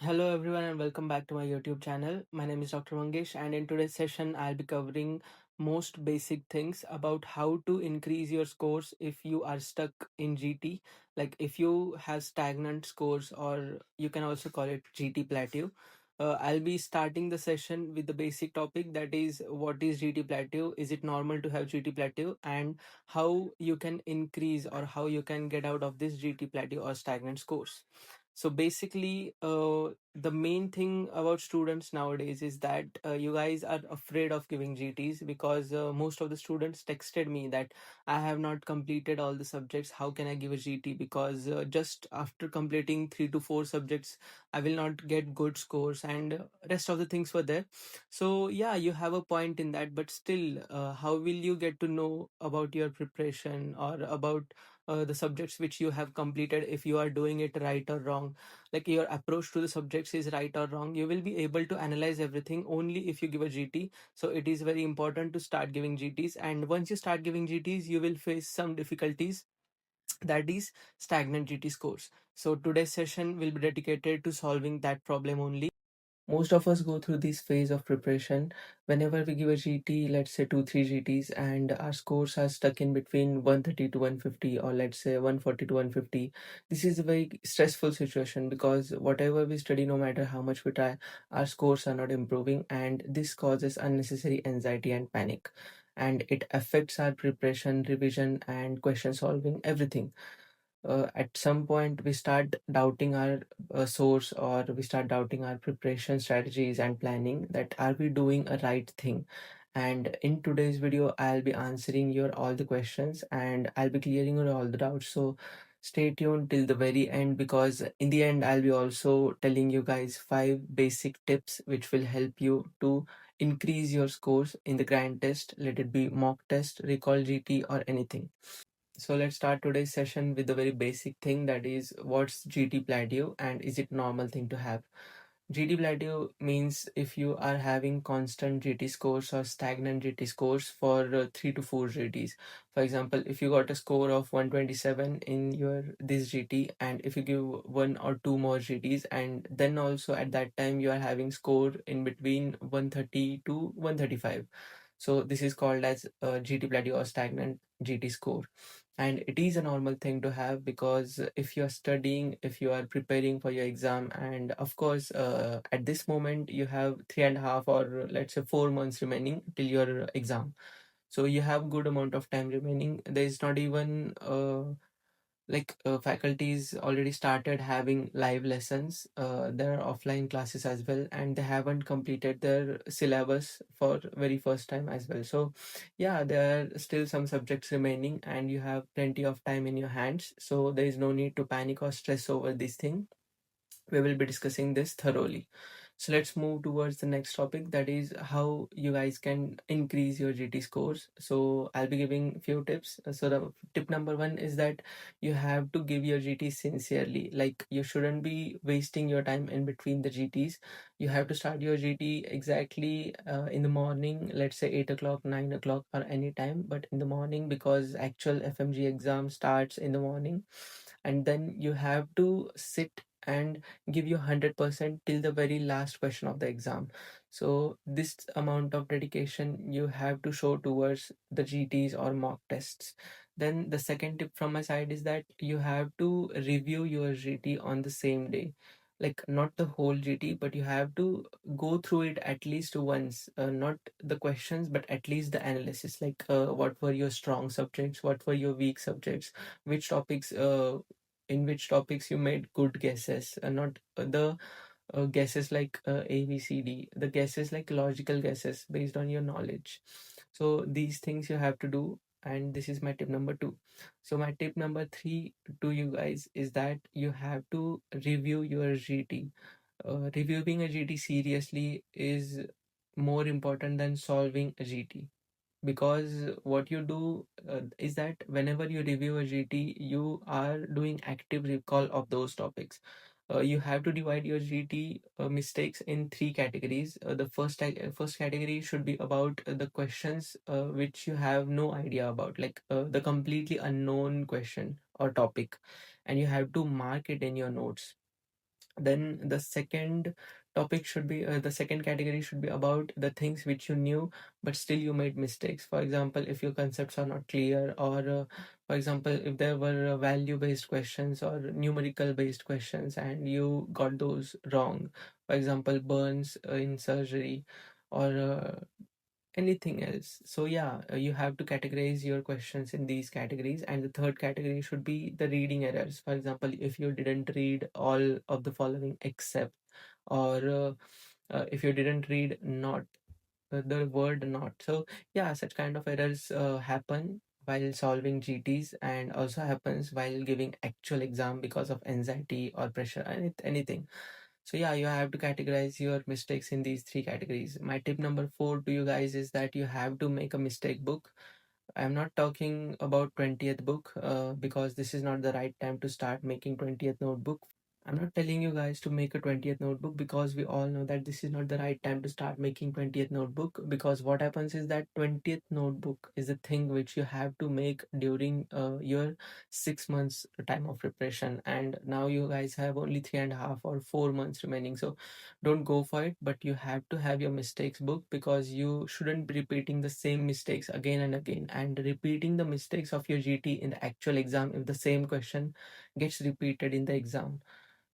Hello everyone and welcome back to my YouTube channel. My name is Dr. Mangesh and in today's session I'll be covering most basic things about how to increase your scores if you are stuck in GT, like if you have stagnant scores, or you can also call it GT plateau. I'll be starting the session with the basic topic, that is what is GT plateau, is it normal to have GT plateau, and how you can increase or how you can get out of this GT plateau or stagnant scores. So basically, the main thing about students nowadays is that you guys are afraid of giving GTs because most of the students texted me that I have not completed all the subjects. How can I give a GT? Because just after completing 3 to 4 subjects, I will not get good scores, and rest of the things were there. So yeah, you have a point in that, but still, how will you get to know about your preparation or about the subjects which you have completed if you are doing it right or wrong, like your approach to the subjects is right or wrong? You will be able to analyze everything only if you give a GT. So it is very important to start giving GTs, and once you start giving GTs you will face some difficulties, that is stagnant GT scores. So today's session will be dedicated to solving that problem only. Most of us go through this phase of preparation whenever we give a GT, let's say 2 3 GTs, and our scores are stuck in between 130 to 150, or let's say 140 to 150. This is a very stressful situation because whatever we study, no matter how much we try, our scores are not improving, and this causes unnecessary anxiety and panic, and it affects our preparation, revision, and question solving, everything. At some point we start doubting our source, or we start doubting our preparation strategies and planning, that are we doing a right thing. And in today's video I'll be answering your all the questions, and I'll be clearing your all the doubts. So stay tuned till the very end, because in the end I'll be also telling you guys 5 basic tips which will help you to increase your scores in the grand test, let it be mock test, recall GT, or anything. So let's start today's session with the very basic thing, that is what's GT plateau and is it normal thing to have. GT plateau means if you are having constant GT scores or stagnant GT scores for 3 to 4 GTs. For example, if you got a score of 127 in your this GT, and if you give 1 or 2 more GTs, and then also at that time you are having score in between 130 to 135. So this is called as GT plateau or stagnant GT score, and it is a normal thing to have, because if you are studying, if you are preparing for your exam, and of course at this moment you have 3.5 or let's say 4 months remaining till your exam, so you have good amount of time remaining. There is not even faculties already started having live lessons. There are offline classes as well, and they haven't completed their syllabus for very first time as well. So yeah, there are still some subjects remaining and you have plenty of time in your hands, so there is no need to panic or stress over this thing. We will be discussing this thoroughly. So let's move towards the next topic, that is how you guys can increase your GT scores. So I'll be giving few tips. So the tip number one is that you have to give your GT sincerely. Like, you shouldn't be wasting your time in between the GTs. You have to start your GT exactly in the morning, let's say 8 o'clock, 9 o'clock, or any time, but in the morning, because actual FMG exam starts in the morning. And then you have to sit and give you 100% till the very last question of the exam. So this amount of dedication you have to show towards the GTs or mock tests. Then the second tip from my side is that you have to review your GT on the same day, like not the whole GT, but you have to go through it at least once, not the questions but at least the analysis, like what were your strong subjects, what were your weak subjects, which topics in which topics you made good guesses, not the guesses like A, B, C, D, the guesses like logical guesses based on your knowledge. So these things you have to do, and this is my tip number two. So my tip number three to you guys is that you have to review your GT. Reviewing a GT seriously is more important than solving a GT, because what you do is that whenever you review a GT, you are doing active recall of those topics. You have to divide your GT mistakes in 3 categories. The first category should be about the questions which you have no idea about, like the completely unknown question or topic, and you have to mark it in your notes. Then the second topic should be the second category should be about the things which you knew but still you made mistakes. For example, if your concepts are not clear, or for example, if there were value based questions or numerical based questions and you got those wrong. For example, burns in surgery, or anything else. So yeah, you have to categorize your questions in these categories. And the third category should be the reading errors. For example, if you didn't read all of the following except, or if you didn't read not, the word not. So yeah, such kind of errors happen while solving GTs, and also happens while giving actual exam because of anxiety or pressure, anything. So yeah, you have to categorize your mistakes in these three categories. My tip number 4 to you guys is that you have to make a mistake book. I'm not talking about 20th book, because this is not the right time to start making 20th notebook. I'm not telling you guys to make a 20th notebook, because we all know that this is not the right time to start making 20th notebook. Because what happens is that 20th notebook is a thing which you have to make during your 6 months time of preparation, and now you guys have only 3.5 or 4 months remaining. So don't go for it, but you have to have your mistakes book, because you shouldn't be repeating the same mistakes again and again, and repeating the mistakes of your GT in the actual exam if the same question gets repeated in the exam.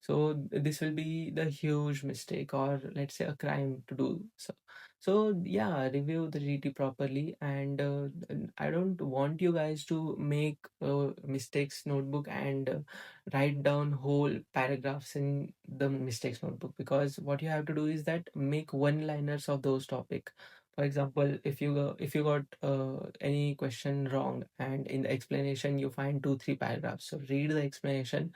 So this will be the huge mistake, or let's say a crime to do. So yeah, review the GT properly. And I don't want you guys to make mistakes notebook and write down whole paragraphs in the mistakes notebook, because what you have to do is that make one liners of those topic. For example, if you got any question wrong, and in the explanation you find 2 3 paragraphs, so read the explanation,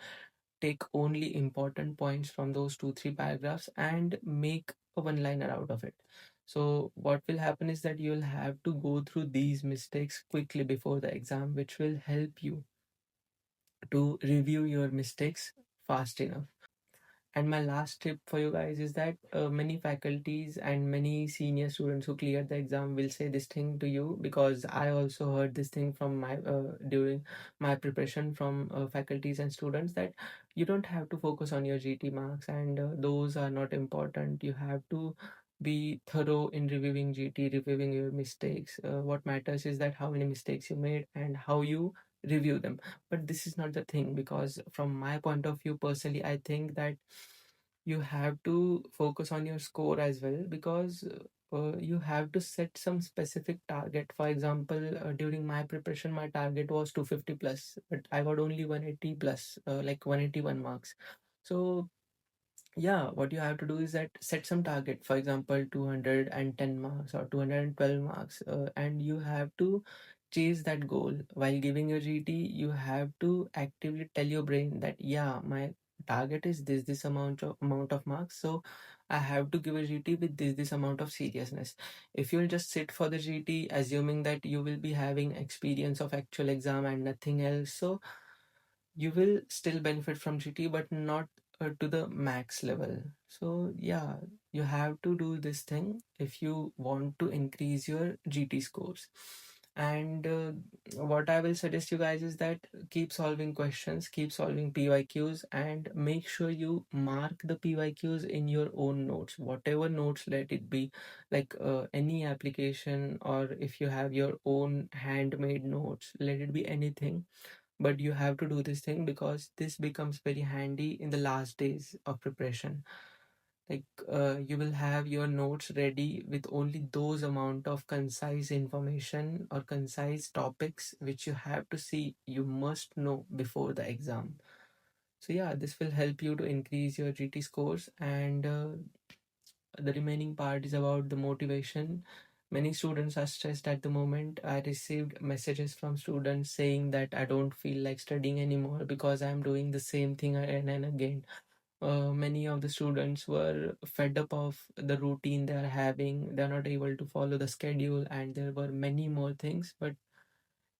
take only important points from those 2 3 paragraphs, and make a one liner out of it. So what will happen is that you'll have to go through these mistakes quickly before the exam, which will help you to review your mistakes fast enough. And my last tip for you guys is that many faculties and many senior students who cleared the exam will say this thing to you, because I also heard this thing from my during my preparation from faculties and students, that you don't have to focus on your GT marks, and those are not important. You have to be thorough in reviewing GT, reviewing your mistakes. What matters is that how many mistakes you made and how you review them. But this is not the thing, because from my point of view personally, I think that you have to focus on your score as well, because you have to set some specific target. For example, during my preparation my target was 250 plus, but I got only 180 plus, like 181 marks. So yeah, what you have to do is that set some target, for example 210 marks or 212 marks, and you have to chase that goal. While giving your GT, you have to actively tell your brain that yeah, my target is this amount of marks, so I have to give a GT with this amount of seriousness. If you'll just sit for the GT assuming that you will be having experience of actual exam and nothing else, so you will still benefit from GT, but not to the max level. So yeah, you have to do this thing if you want to increase your GT scores. And what I will suggest you guys is that keep solving questions, keep solving PYQs, and make sure you mark the PYQs in your own notes, whatever notes let it be, like any application, or if you have your own handmade notes, let it be anything. But you have to do this thing, because this becomes very handy in the last days of preparation. Like you will have your notes ready with only those amount of concise information or concise topics which you have to see, you must know before the exam. So yeah, this will help you to increase your GT scores. And the remaining part is about the motivation. Many students are stressed at the moment. I received messages from students saying that I don't feel like studying anymore because I'm doing the same thing again and again. Many of the students were fed up of the routine they are having. They're not able to follow the schedule, and there were many more things. But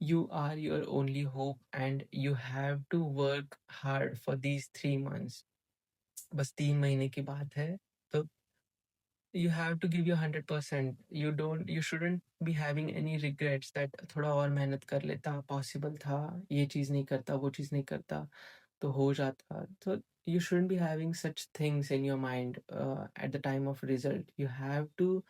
you are your only hope, and you have to work hard for these 3 months. बस 3 महीने की बात है. तो you have to give your 100%. You shouldn't be having any regrets that थोड़ा और मेहनत कर लेता, पॉसिबल था, ये चीज़ नहीं करता, वो चीज़ नहीं करता, तो हो जाता. So you shouldn't be having such things in your mind at the time of result. You have to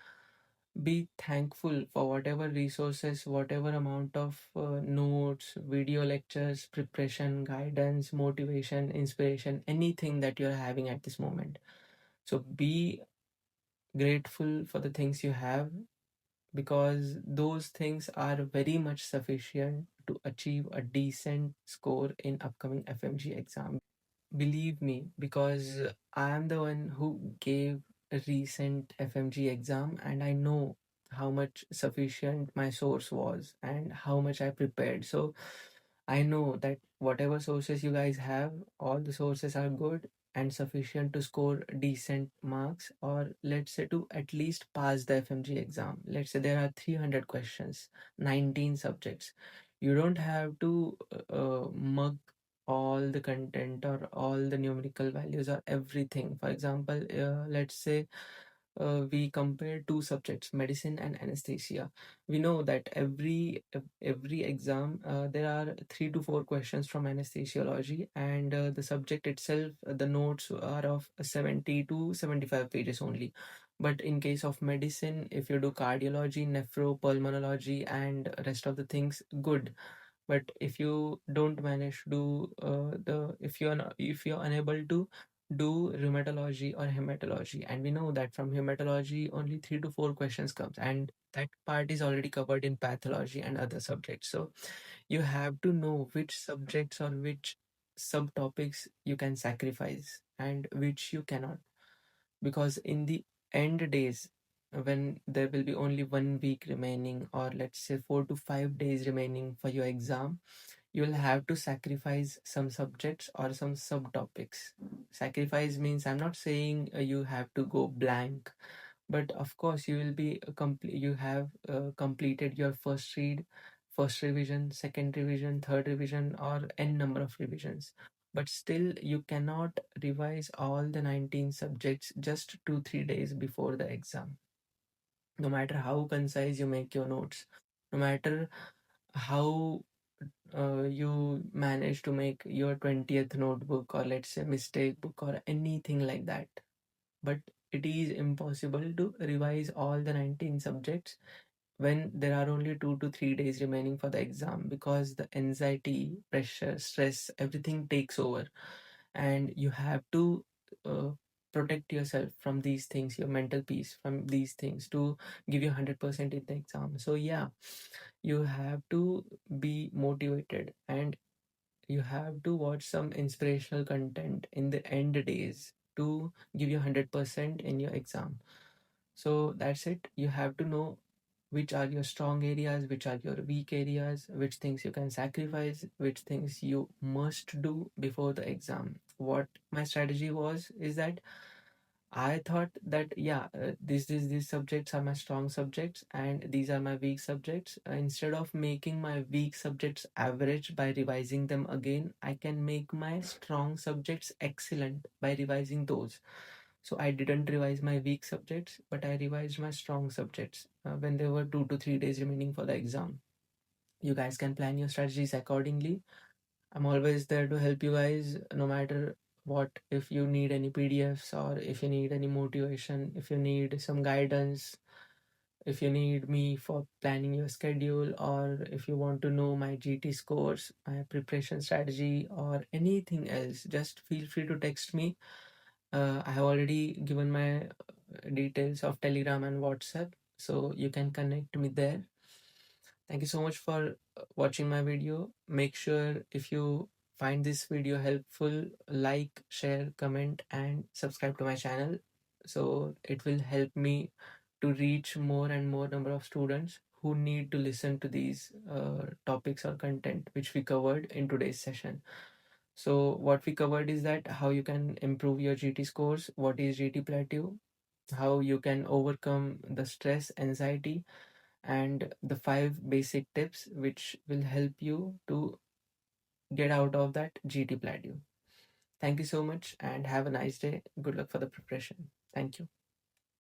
be thankful for whatever resources, whatever amount of notes, video lectures, preparation, guidance, motivation, inspiration, anything that you're having at this moment. So be grateful for the things you have, because those things are very much sufficient to achieve a decent score in upcoming FMG exam. Believe me, because I am the one who gave a recent FMG exam, and I know how much sufficient my source was and how much I prepared. So I know that whatever sources you guys have, all the sources are good and sufficient to score decent marks, or let's say to at least pass the FMG exam. Let's say there are 300 questions, 19 subjects. You don't have to mug all the content or all the numerical values or everything. For example, let's say we compare two subjects, medicine and anesthesia. We know that every exam there are 3 to 4 questions from anesthesiology, and the subject itself, the notes are of 70 to 75 pages only. But in case of medicine, if you do cardiology, nephro, pulmonology, and rest of the things, good. But if you don't manage to do the if you're not, if you're unable to do rheumatology or hematology, and we know that from hematology only 3 to 4 questions comes, and that part is already covered in pathology and other subjects. So you have to know which subjects or which subtopics you can sacrifice and which you cannot, because in the end days, when there will be only 1 week remaining, or let's say 4 to 5 days remaining for your exam, you'll have to sacrifice some subjects or some subtopics. Sacrifice means, I'm not saying you have to go blank, but of course you will be you have completed your first read, first revision, second revision, third revision, or n number of revisions. But still, you cannot revise all the 19 subjects just 2 3 days before the exam. No matter how concise you make your notes, no matter how you manage to make your 20th notebook, or let's say mistake book, or anything like that, but it is impossible to revise all the 19 subjects when there are only 2 to 3 days remaining for the exam, because the anxiety, pressure, stress, everything takes over, and you have to uh, protect yourself from these things, your mental peace from these things, to give you 100% in the exam. So yeah, you have to be motivated, and you have to watch some inspirational content in the end days to give you 100% in your exam. So that's it. You have to know which are your strong areas, which are your weak areas, which things you can sacrifice, which things you must do before the exam. What my strategy was is that I thought that yeah, these subjects are my strong subjects and these are my weak subjects. Instead of making my weak subjects average by revising them again, I can make my strong subjects excellent by revising those. So I didn't revise my weak subjects, but I revised my strong subjects when there were 2 to 3 days remaining for the exam. You guys can plan your strategies accordingly. I'm always there to help you guys, no matter what. If you need any PDFs, or if you need any motivation, if you need some guidance, if you need me for planning your schedule, or if you want to know my GT scores, my preparation strategy, or anything else, just feel free to text me. I have already given my details of Telegram and WhatsApp, so you can connect me there. Thank you so much for watching my video. Make sure, if you find this video helpful, like, share, comment, and subscribe to my channel. So it will help me to reach more and more number of students who need to listen to these topics or content which we covered in today's session. So what we covered is that how you can improve your GT scores, what is GT Plateau, how you can overcome the stress, anxiety, and the 5 basic tips which will help you to get out of that GT plateau. Thank you so much and have a nice day. Good luck for the preparation. Thank you.